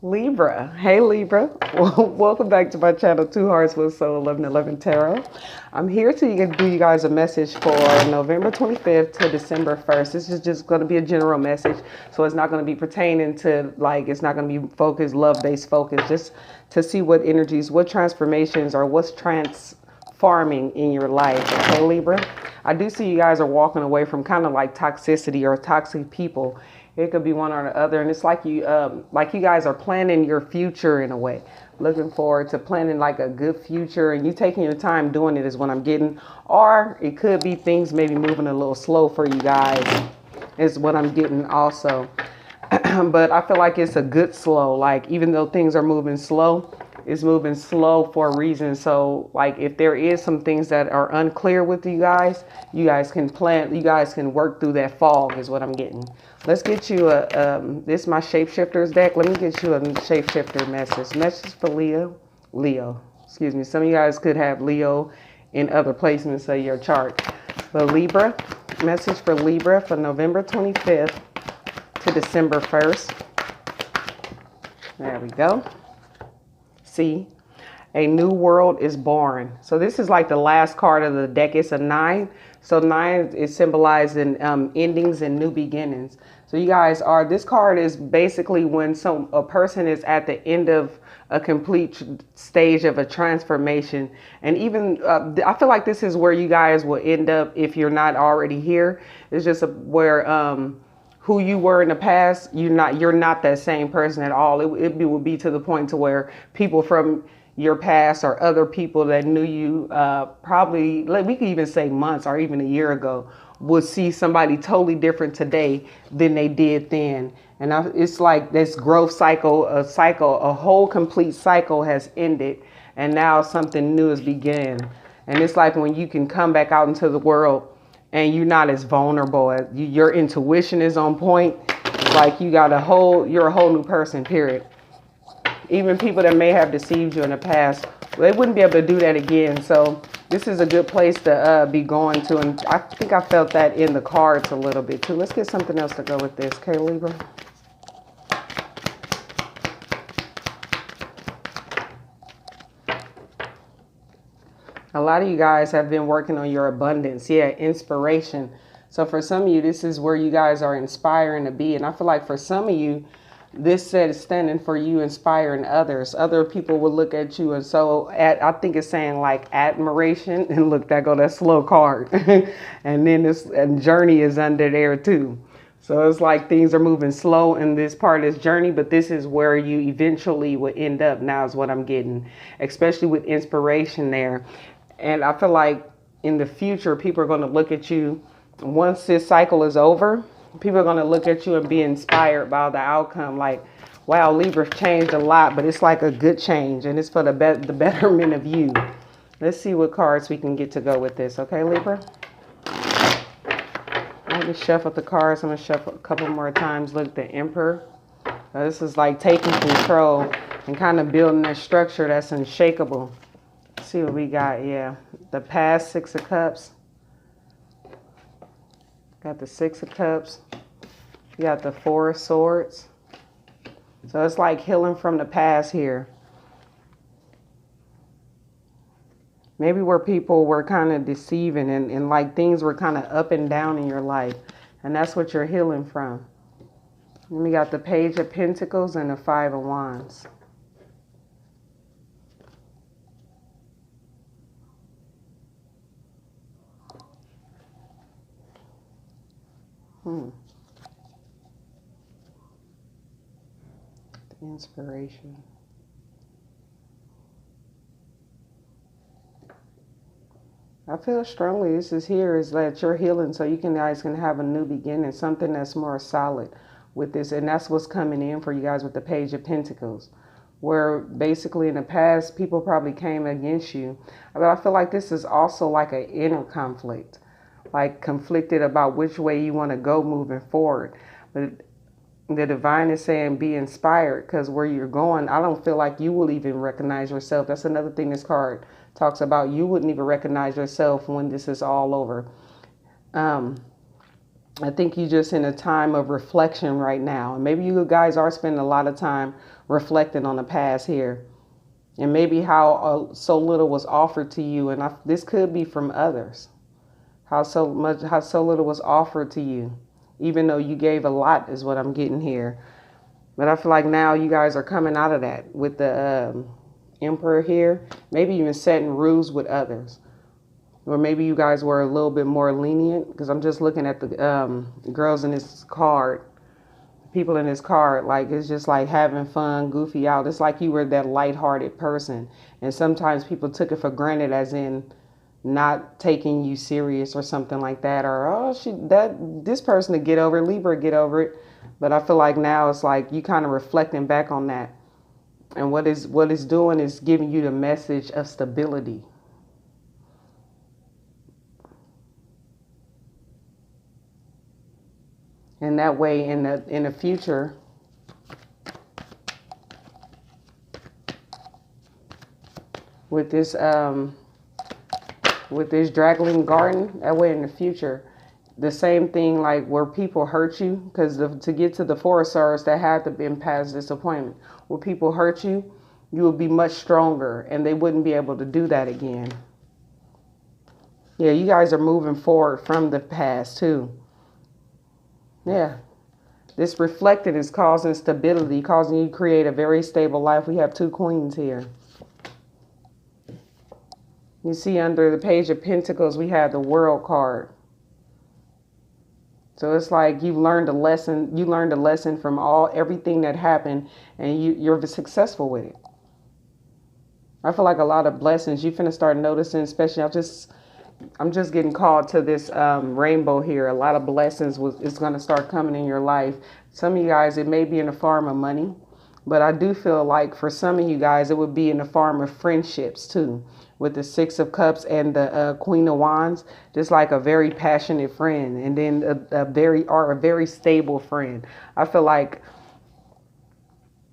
Libra. Hey Libra. Welcome back to my channel, Two Hearts with Soul 1111 Tarot. I'm here to do you guys a message for November 25th to December 1st. This is just going to be a general message. So it's not going to be pertaining to, like, it's not going to be focused, love-based focus. Just to see what energies, what transformations, or what's transforming in your life. Okay, Libra? I do see you guys are walking away from kind of like toxicity or toxic people. It could be one or the other, and it's like you guys are planning your future in a way, looking forward to planning like a good future, and you taking your time doing it is what I'm getting. Or it could be things maybe moving a little slow for you guys, is what I'm getting also. But I feel like it's a good slow. Like, even though things are moving slow, it's moving slow for a reason. So like, if there is some things that are unclear with you guys can plan, you guys can work through that fog, is what I'm getting. Let's get you this is my shapeshifters deck. Let me get you a shapeshifter message for Leo, excuse me. Some of you guys could have Leo in other placements of your chart. But Libra, message for Libra for November 25th to December 1st. There we go. See, a new world is born. So this is like the last card of the deck. It's a 9. So 9 is symbolizing endings and new beginnings. So you guys are, this card is basically when a person is at the end of a complete stage of a transformation. And even I feel like this is where you guys will end up if you're not already here. It's just where who you were in the past, you're not that same person at all. It will be to the point to where people from your past or other people that knew you probably, we could even say months or even a year ago, would see somebody totally different today than they did then. And it's like this growth cycle, a whole complete cycle has ended, and now something new is beginning. And it's like when you can come back out into the world and you're not as vulnerable, as your intuition is on point. It's like you're a whole new person, period. Even people that may have deceived you in the past, they wouldn't be able to do that again. So this is a good place to be going to. And I think I felt that in the cards a little bit too. Let's get something else to go with this. Okay, Libra? A lot of you guys have been working on your abundance. Yeah, inspiration. So for some of you, this is where you guys are inspiring to be. And I feel like for some of you, this set is standing for you inspiring others. Other people will look at you. And so I think it's saying like admiration. And look, that slow card. And then this journey is under there too. So it's like things are moving slow in this part of this journey, but this is where you eventually will end up now, is what I'm getting, especially with inspiration there. And I feel like in the future, people are going to look at you, once this cycle is over, people are going to look at you and be inspired by the outcome. Like, wow, Libra's changed a lot, but it's like a good change, and it's for the betterment of you. Let's see what cards we can get to go with this. Okay, Libra? I just shuffled the cards. I'm going to shuffle a couple more times. Look, the Emperor. This is like taking control and kind of building a structure that's unshakable. Let's see what we got. Yeah, the past, 6 of Cups. Got the 6 of Cups. You got the 4 of Swords. So it's like healing from the past here. Maybe where people were kind of deceiving and like things were kind of up and down in your life. And that's what you're healing from. And we got the Page of Pentacles and the 5 of Wands. The Inspiration. I feel strongly this is that you're healing so you guys can have a new beginning, something that's more solid with this. And that's what's coming in for you guys with the Page of Pentacles, where basically in the past people probably came against you. But I feel like this is also like an inner conflict, like conflicted about which way you want to go moving forward. But the divine is saying be inspired, because where you're going, I don't feel like you will even recognize yourself. That's another thing this card talks about. You wouldn't even recognize yourself when this is all over. I think you're just in a time of reflection right now. And maybe you guys are spending a lot of time reflecting on the past here. And maybe how so little was offered to you. And this could be from others. How so little was offered to you. Even though you gave a lot is what I'm getting here. But I feel like now you guys are coming out of that with the Emperor here. Maybe even setting rules with others. Or maybe you guys were a little bit more lenient, because I'm just looking at the girls in this card, people in this card, like it's just like having fun, goofy out. It's like you were that lighthearted person. And sometimes people took it for granted, as in not taking you serious or something like that. Or, oh, this person to get over it, Libra get over it. But I feel like now it's like you kind of reflecting back on that. And what it's doing is giving you the message of stability. And that way, in the future, with this draggling garden, that way in the future, the same thing like where people hurt you, because to get to the Foresters, that had to been past disappointment. Where people hurt you, you would be much stronger, and they wouldn't be able to do that again. Yeah, you guys are moving forward from the past too. Yeah, this reflected is causing stability, causing you to create a very stable life. We have two queens here. You see under the Page of Pentacles, we have the World card. So it's like you've learned a lesson. You learned a lesson from everything that happened, and you're successful with it. I feel like a lot of blessings you're finna start noticing, especially I'm just getting called to this rainbow here. A lot of blessings is going to start coming in your life. Some of you guys, it may be in the form of money, but I do feel like for some of you guys, it would be in the form of friendships too. With the Six of Cups and the Queen of Wands, just like a very passionate friend, and then a very stable friend. I feel like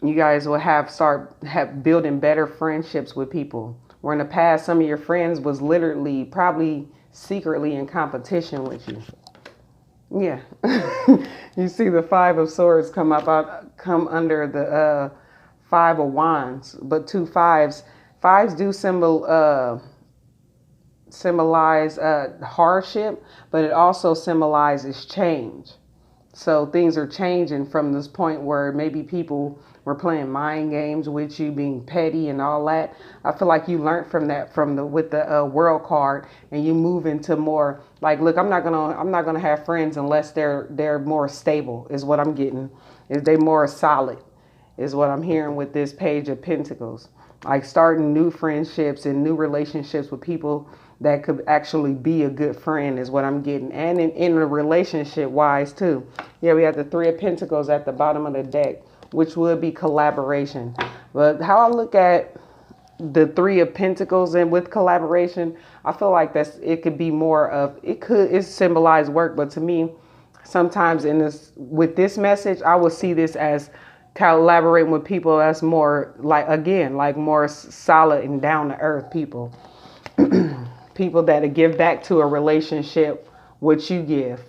you guys will start building better friendships with people. Where in the past, some of your friends was literally probably secretly in competition with you. Yeah. You see the Five of Swords come under the Five of Wands, but two fives. Fives do symbolize hardship, but it also symbolizes change. So things are changing from this point where maybe people were playing mind games with you, being petty and all that. I feel like you learned from that with the World card, and you move into more like, look, I'm not gonna have friends unless they're more stable. Is what I'm getting. Is they more solid? Is what I'm hearing with this Page of Pentacles. Like starting new friendships and new relationships with people that could actually be a good friend is what I'm getting. And in a relationship wise too. Yeah, we have the Three of Pentacles at the bottom of the deck, which would be collaboration. But how I look at the Three of Pentacles and with collaboration, I feel like it could be more of, it symbolize work. But to me, sometimes with this message, I would see this as collaborating with people that's more like more solid and down to earth people. People that give back to a relationship what you give.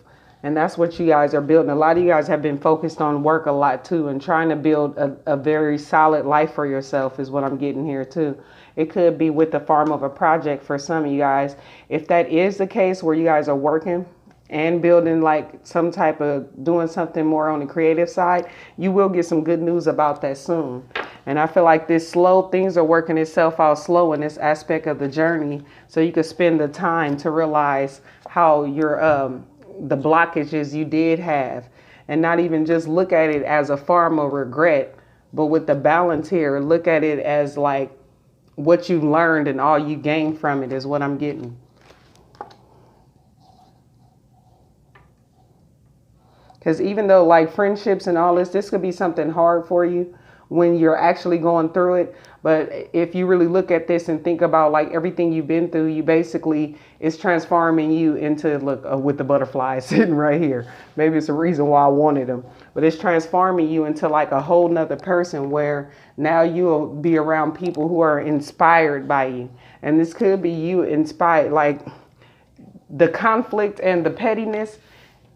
And that's what you guys are building. A lot of you guys have been focused on work a lot too, and trying to build a very solid life for yourself is what I'm getting here too. It could be with the form of a project for some of you guys. If that is the case where you guys are working and building like some type of doing something more on the creative side, you will get some good news about that soon. And I feel like things are working itself out slow in this aspect of the journey. So you could spend the time to realize how the blockages you did have, and not even just look at it as a form of regret, but with the balance here, look at it as like what you learned and all you gained from it is what I'm getting. Because even though like friendships and all this could be something hard for you when you're actually going through it. But if you really look at this and think about like everything you've been through, you basically is transforming you into, look, with the butterflies sitting right here. Maybe it's a reason why I wanted them. But it's transforming you into like a whole nother person where now you'll be around people who are inspired by you. And this could be you inspired, like the conflict and the pettiness.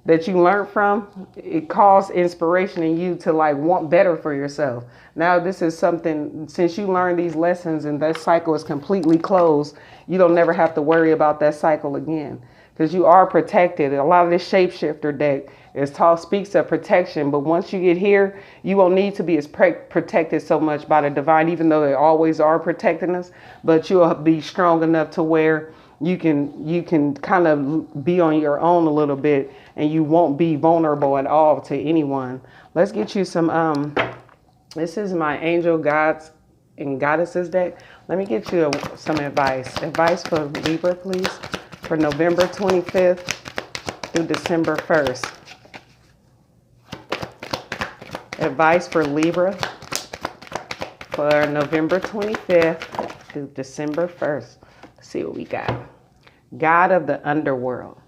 that you learned from, it caused inspiration in you to like want better for yourself. Now this is something, since you learned these lessons and that cycle is completely closed, you don't never have to worry about that cycle again, because you are protected. A lot of this shapeshifter deck speaks of protection, but once you get here, you won't need to be as protected so much by the divine, even though they always are protecting us, but you'll be strong enough to where you can kind of be on your own a little bit, and you won't be vulnerable at all to anyone. Let's get you some this is my angel gods and goddesses deck. Let me get you some advice for Libra, please, for November 25th through December 1st. Advice for Libra for November 25th through December 1st. Let's see what we got. God of the underworld.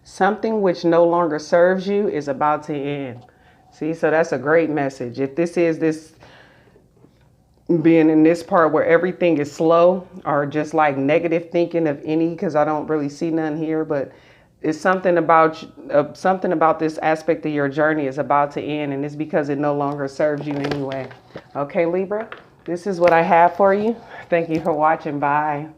Something which no longer serves you is about to end. See, so that's a great message. If this is this being in this part where everything is slow, or just like negative thinking of any, because I don't really see none here, but it's something about this aspect of your journey is about to end, and it's because it no longer serves you anyway. Okay, Libra, this is what I have for you. Thank you for watching. Bye.